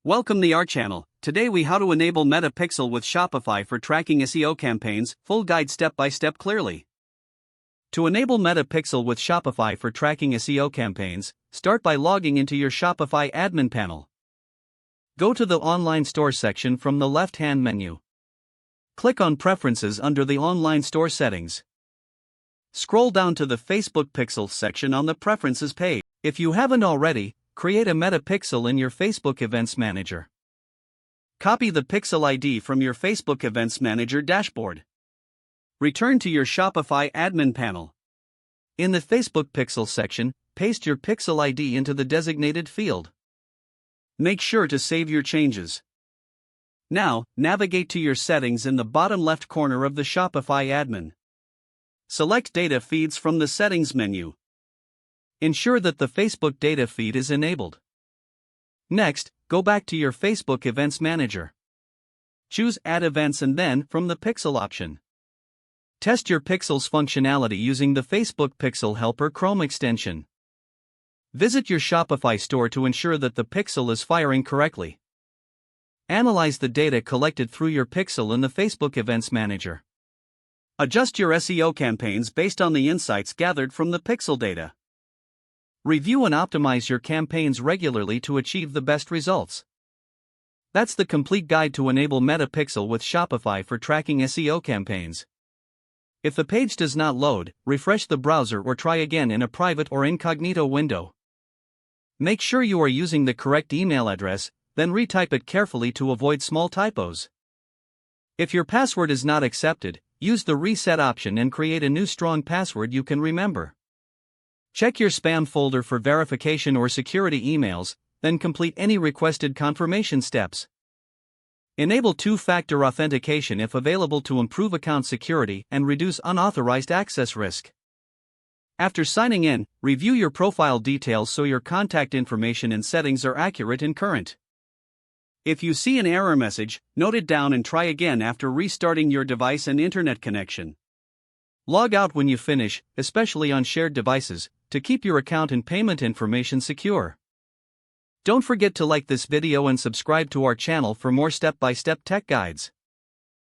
Welcome to our channel. Today we how to enable Meta Pixel with Shopify for tracking SEO campaigns, full guide step by step clearly. To enable Meta Pixel with Shopify for tracking SEO campaigns, start by logging into your Shopify admin panel. Go to the online store section from the left-hand menu. Click on Preferences under the online store settings. Scroll down to the Facebook Pixel section on the Preferences page. If you haven't already, create a Meta Pixel in your Facebook Events Manager. Copy the Pixel ID from your Facebook Events Manager dashboard. Return to your Shopify admin panel. In the Facebook Pixel section, paste your Pixel ID into the designated field. Make sure to save your changes. Now, navigate to your settings in the bottom left corner of the Shopify admin. Select Data Feeds from the Settings menu. Ensure that the Facebook data feed is enabled. Next, go back to your Facebook Events Manager. Choose Add Events and then, from the Pixel option, test your Pixel's functionality using the Facebook Pixel Helper Chrome extension. Visit your Shopify store to ensure that the Pixel is firing correctly. Analyze the data collected through your Pixel in the Facebook Events Manager. Adjust your SEO campaigns based on the insights gathered from the Pixel data. Review and optimize your campaigns regularly to achieve the best results. That's the complete guide to enable Meta Pixel with Shopify for tracking SEO campaigns. If the page does not load, refresh the browser or try again in a private or incognito window. Make sure you are using the correct email address, then retype it carefully to avoid small typos. If your password is not accepted, use the reset option and create a new strong password you can remember. Check your spam folder for verification or security emails, then complete any requested confirmation steps. Enable two-factor authentication if available to improve account security and reduce unauthorized access risk. After signing in, review your profile details so your contact information and settings are accurate and current. If you see an error message, note it down and try again after restarting your device and internet connection. Log out when you finish, especially on shared devices, to keep your account and payment information secure. Don't forget to like this video and subscribe to our channel for more step-by-step tech guides.